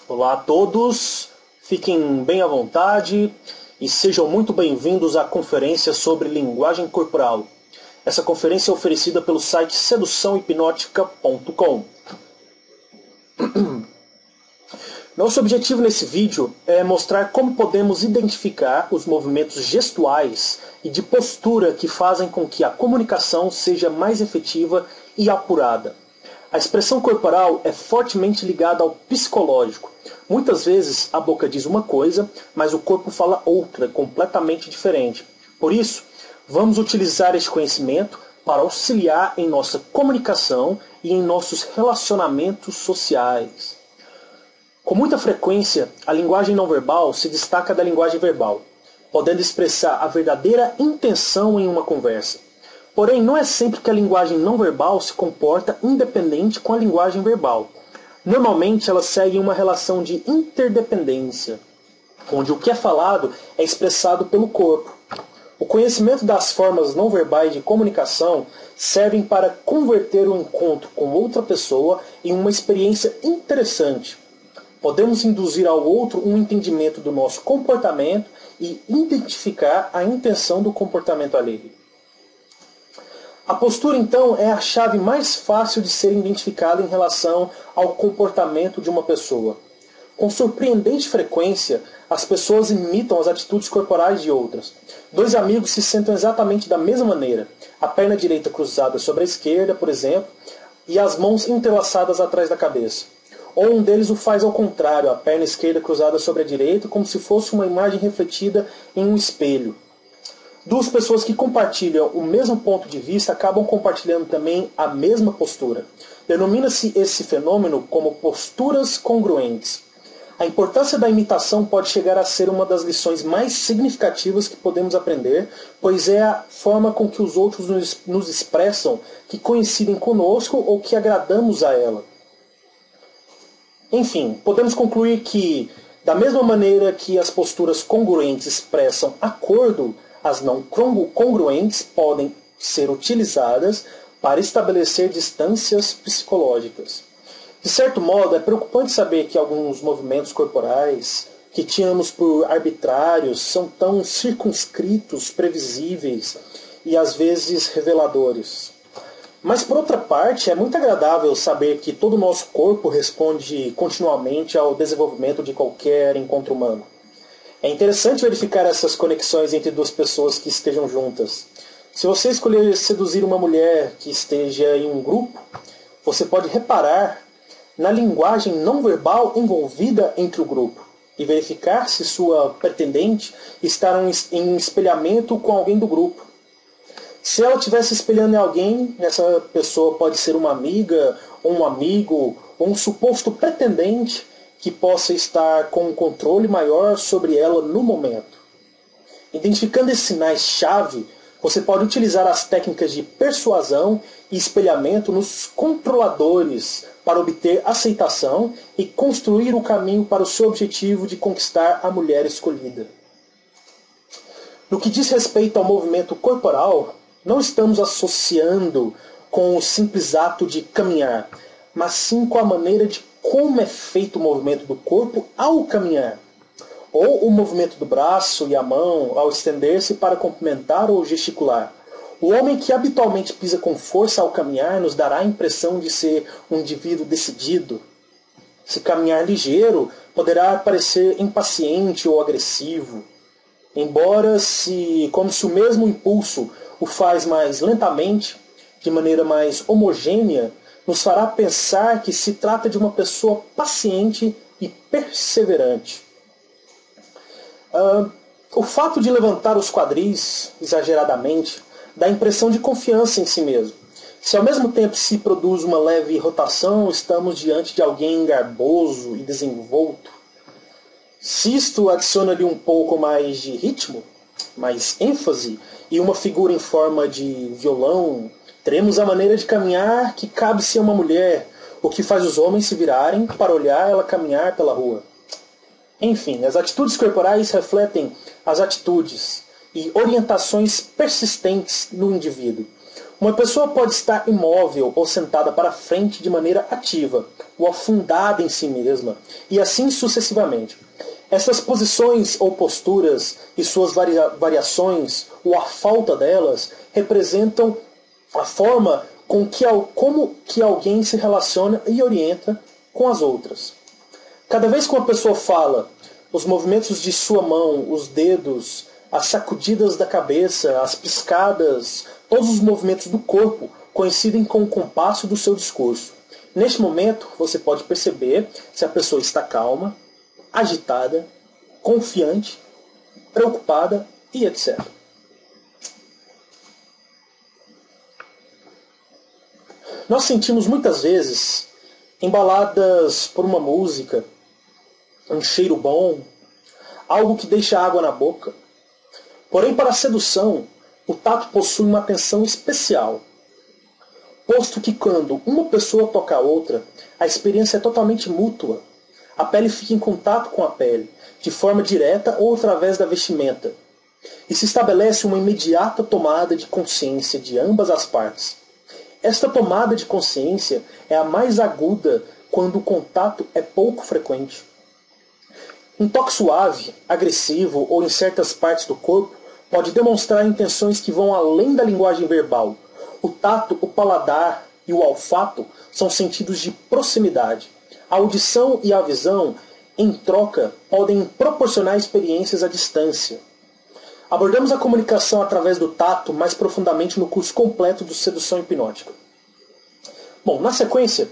Olá a todos, fiquem bem à vontade e sejam muito bem-vindos à conferência sobre linguagem corporal. Essa conferência é oferecida pelo site seduçãohipnótica.com. Nosso objetivo nesse vídeo é mostrar como podemos identificar os movimentos gestuais e de postura que fazem com que a comunicação seja mais efetiva e apurada. A expressão corporal é fortemente ligada ao psicológico. Muitas vezes a boca diz uma coisa, mas o corpo fala outra, completamente diferente. Por isso, vamos utilizar este conhecimento para auxiliar em nossa comunicação e em nossos relacionamentos sociais. Com muita frequência, a linguagem não verbal se destaca da linguagem verbal, podendo expressar a verdadeira intenção em uma conversa. Porém, não é sempre que a linguagem não verbal se comporta independente com a linguagem verbal. Normalmente, elas seguem uma relação de interdependência, onde o que é falado é expressado pelo corpo. O conhecimento das formas não verbais de comunicação servem para converter o encontro com outra pessoa em uma experiência interessante. Podemos induzir ao outro um entendimento do nosso comportamento e identificar a intenção do comportamento alheio. A postura, então, é a chave mais fácil de ser identificada em relação ao comportamento de uma pessoa. Com surpreendente frequência, as pessoas imitam as atitudes corporais de outras. Dois amigos se sentam exatamente da mesma maneira, a perna direita cruzada sobre a esquerda, por exemplo, e as mãos entrelaçadas atrás da cabeça. Ou um deles o faz ao contrário, a perna esquerda cruzada sobre a direita, como se fosse uma imagem refletida em um espelho. Duas pessoas que compartilham o mesmo ponto de vista acabam compartilhando também a mesma postura. Denomina-se esse fenômeno como posturas congruentes. A importância da imitação pode chegar a ser uma das lições mais significativas que podemos aprender, pois é a forma com que os outros nos expressam que coincidem conosco ou que agradamos a ela. Enfim, podemos concluir que, da mesma maneira que as posturas congruentes expressam acordo, as não congruentes podem ser utilizadas para estabelecer distâncias psicológicas. De certo modo, é preocupante saber que alguns movimentos corporais que tínhamos por arbitrários são tão circunscritos, previsíveis e às vezes reveladores. Mas, por outra parte, é muito agradável saber que todo o nosso corpo responde continuamente ao desenvolvimento de qualquer encontro humano. É interessante verificar essas conexões entre duas pessoas que estejam juntas. Se você escolher seduzir uma mulher que esteja em um grupo, você pode reparar na linguagem não verbal envolvida entre o grupo e verificar se sua pretendente está em espelhamento com alguém do grupo. Se ela estiver se espelhando em alguém, essa pessoa pode ser uma amiga, ou um amigo, ou um suposto pretendente que possa estar com um controle maior sobre ela no momento. Identificando esses sinais-chave, você pode utilizar as técnicas de persuasão e espelhamento nos controladores para obter aceitação e construir o caminho para o seu objetivo de conquistar a mulher escolhida. No que diz respeito ao movimento corporal, não estamos associando com o simples ato de caminhar, mas sim com a maneira de como é feito o movimento do corpo ao caminhar, ou o movimento do braço e a mão ao estender-se para cumprimentar ou gesticular. O homem que habitualmente pisa com força ao caminhar nos dará a impressão de ser um indivíduo decidido. Se caminhar ligeiro, poderá parecer impaciente ou agressivo, embora como se o mesmo impulso o faz mais lentamente, de maneira mais homogênea, nos fará pensar que se trata de uma pessoa paciente e perseverante. O fato de levantar os quadris exageradamente dá a impressão de confiança em si mesmo. Se ao mesmo tempo se produz uma leve rotação, estamos diante de alguém garboso e desenvolto. Se isto adiciona-lhe um pouco mais de ritmo, mais ênfase e uma figura em forma de violão, teremos a maneira de caminhar que cabe-se a uma mulher, o que faz os homens se virarem para olhar ela caminhar pela rua. Enfim, as atitudes corporais refletem as atitudes e orientações persistentes no indivíduo. Uma pessoa pode estar imóvel ou sentada para frente de maneira ativa, ou afundada em si mesma, e assim sucessivamente. Essas posições ou posturas e suas variações, ou a falta delas, representam a forma como que alguém se relaciona e orienta com as outras. Cada vez que uma pessoa fala, os movimentos de sua mão, os dedos, as sacudidas da cabeça, as piscadas, todos os movimentos do corpo coincidem com o compasso do seu discurso. Neste momento, você pode perceber se a pessoa está calma, agitada, confiante, preocupada e etc. Nós sentimos muitas vezes, embaladas por uma música, um cheiro bom, algo que deixa água na boca. Porém, para a sedução, o tato possui uma atenção especial, posto que quando uma pessoa toca a outra, a experiência é totalmente mútua. A pele fica em contato com a pele, de forma direta ou através da vestimenta, e se estabelece uma imediata tomada de consciência de ambas as partes. Esta tomada de consciência é a mais aguda quando o contato é pouco frequente. Um toque suave, agressivo ou em certas partes do corpo pode demonstrar intenções que vão além da linguagem verbal. O tato, o paladar e o olfato são sentidos de proximidade. A audição e a visão, em troca, podem proporcionar experiências à distância. Abordamos a comunicação através do tato mais profundamente no curso completo do Sedução Hipnótica. Bom, na sequência,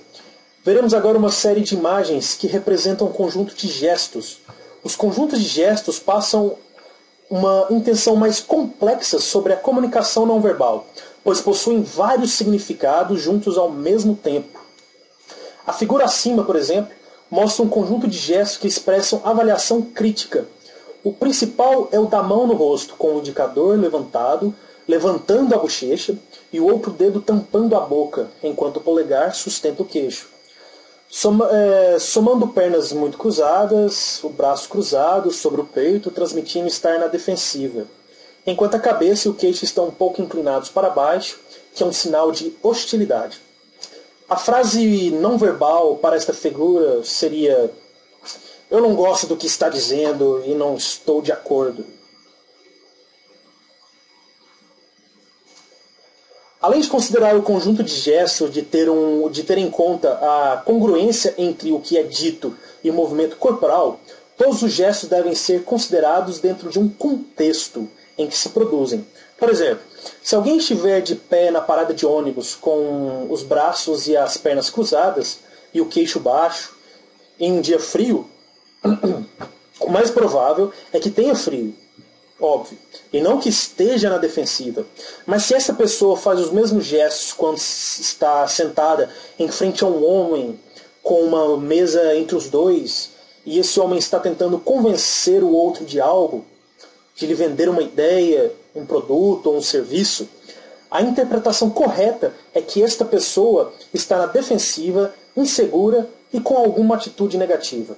veremos agora uma série de imagens que representam um conjunto de gestos. Os conjuntos de gestos passam uma intenção mais complexa sobre a comunicação não verbal, pois possuem vários significados juntos ao mesmo tempo. A figura acima, por exemplo, mostra um conjunto de gestos que expressam avaliação crítica. O principal é o da mão no rosto, com o indicador levantado, levantando a bochecha, e o outro dedo tampando a boca, enquanto o polegar sustenta o queixo. Somando pernas muito cruzadas, o braço cruzado sobre o peito, transmitindo estar na defensiva, enquanto a cabeça e o queixo estão um pouco inclinados para baixo, que é um sinal de hostilidade. A frase não verbal para esta figura seria: eu não gosto do que está dizendo e não estou de acordo. Além de considerar o conjunto de gestos de ter em conta a congruência entre o que é dito e o movimento corporal, todos os gestos devem ser considerados dentro de um contexto em que se produzem. Por exemplo, se alguém estiver de pé na parada de ônibus com os braços e as pernas cruzadas e o queixo baixo, em um dia frio, o mais provável é que tenha frio, óbvio, e não que esteja na defensiva. Mas se essa pessoa faz os mesmos gestos quando está sentada em frente a um homem com uma mesa entre os dois, e esse homem está tentando convencer o outro de algo, de lhe vender uma ideia, um produto ou um serviço, a interpretação correta é que esta pessoa está na defensiva, insegura e com alguma atitude negativa.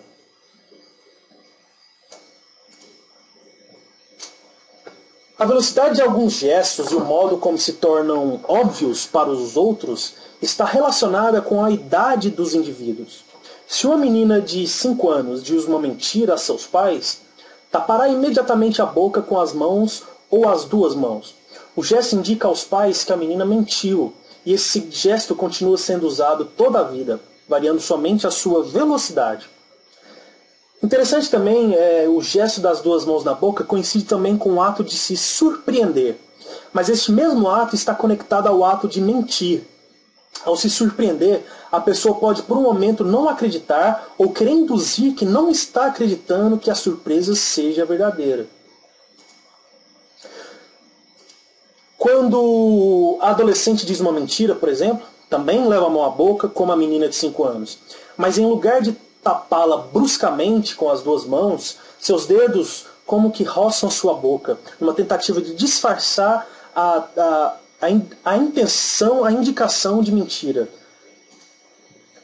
A velocidade de alguns gestos e o modo como se tornam óbvios para os outros está relacionada com a idade dos indivíduos. Se uma menina de 5 anos diz uma mentira a seus pais, tapará imediatamente a boca com as mãos ou as duas mãos. O gesto indica aos pais que a menina mentiu, e esse gesto continua sendo usado toda a vida, variando somente a sua velocidade. Interessante também o gesto das duas mãos na boca coincide também com o ato de se surpreender. Mas este mesmo ato está conectado ao ato de mentir. Ao se surpreender, a pessoa pode por um momento não acreditar ou querer induzir que não está acreditando que a surpresa seja verdadeira. Quando a adolescente diz uma mentira, por exemplo, também leva a mão à boca como a menina de 5 anos. Mas em lugar de tapá-la bruscamente com as duas mãos, seus dedos como que roçam sua boca, numa tentativa de disfarçar a intenção, a indicação de mentira.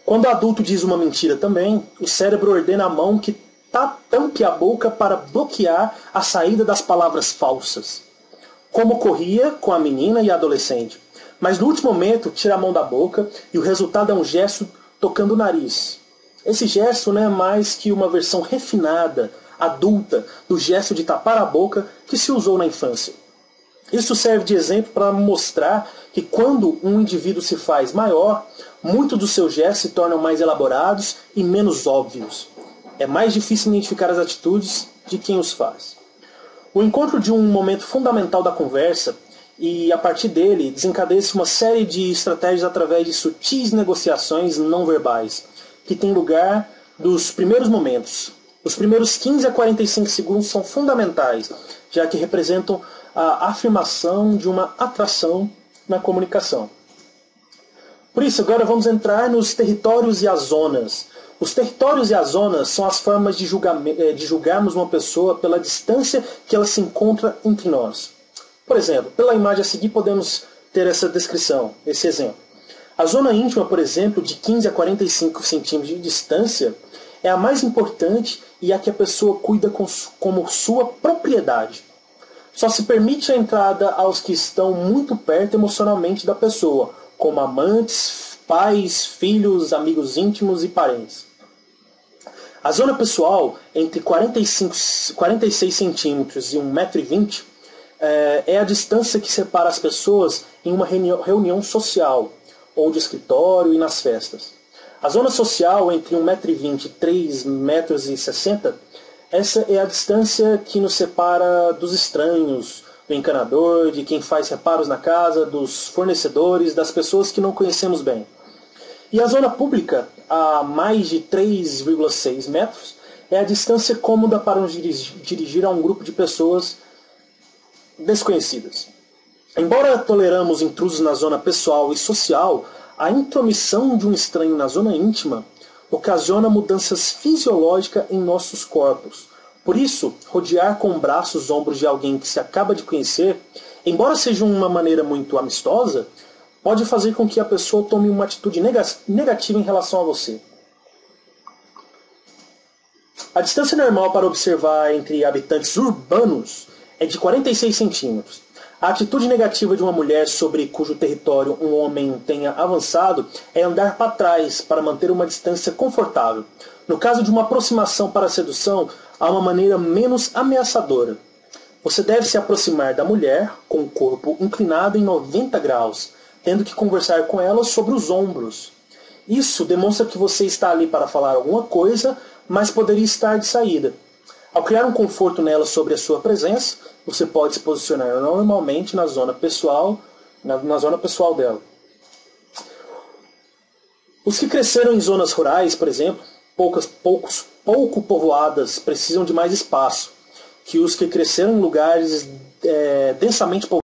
Quando o adulto diz uma mentira também, o cérebro ordena a mão que tampe a boca para bloquear a saída das palavras falsas, como ocorria com a menina e a adolescente. Mas no último momento, tira a mão da boca e o resultado é um gesto tocando o nariz. Esse gesto não é mais que uma versão refinada, adulta, do gesto de tapar a boca que se usou na infância. Isso serve de exemplo para mostrar que quando um indivíduo se faz maior, muitos dos seus gestos se tornam mais elaborados e menos óbvios. É mais difícil identificar as atitudes de quem os faz. O encontro de um momento fundamental da conversa e, a partir dele, desencadeia-se uma série de estratégias através de sutis negociações não verbais, que tem lugar nos primeiros momentos. Os primeiros 15 a 45 segundos são fundamentais, já que representam a afirmação de uma atração na comunicação. Por isso, agora vamos entrar nos territórios e as zonas. Os territórios e as zonas são as formas de julgarmos uma pessoa pela distância que ela se encontra entre nós. Por exemplo, pela imagem a seguir podemos ter essa descrição, esse exemplo. A zona íntima, por exemplo, de 15 a 45 centímetros de distância, é a mais importante e a que a pessoa cuida como sua propriedade. Só se permite a entrada aos que estão muito perto emocionalmente da pessoa, como amantes, pais, filhos, amigos íntimos e parentes. A zona pessoal, entre 46 centímetros e 1,20 m, é a distância que separa as pessoas em uma reunião social, ou de escritório e nas festas. A zona social, entre 1,20 m e 3,60 m, essa é a distância que nos separa dos estranhos, do encanador, de quem faz reparos na casa, dos fornecedores, das pessoas que não conhecemos bem. E a zona pública, a mais de 3,6 metros, é a distância cômoda para nos dirigir a um grupo de pessoas desconhecidas. Embora toleramos intrusos na zona pessoal e social, a intromissão de um estranho na zona íntima ocasiona mudanças fisiológicas em nossos corpos. Por isso, rodear com braços os ombros de alguém que se acaba de conhecer, embora seja uma maneira muito amistosa, pode fazer com que a pessoa tome uma atitude negativa em relação a você. A distância normal para observar entre habitantes urbanos é de 46 centímetros. A atitude negativa de uma mulher sobre cujo território um homem tenha avançado é andar para trás para manter uma distância confortável. No caso de uma aproximação para a sedução, há uma maneira menos ameaçadora. Você deve se aproximar da mulher com o corpo inclinado em 90 graus, tendo que conversar com ela sobre os ombros. Isso demonstra que você está ali para falar alguma coisa, mas poderia estar de saída. Ao criar um conforto nela sobre a sua presença, você pode se posicionar normalmente na zona pessoal, na zona pessoal dela. Os que cresceram em zonas rurais, por exemplo, pouco povoadas, precisam de mais espaço que os que cresceram em lugares densamente povoados.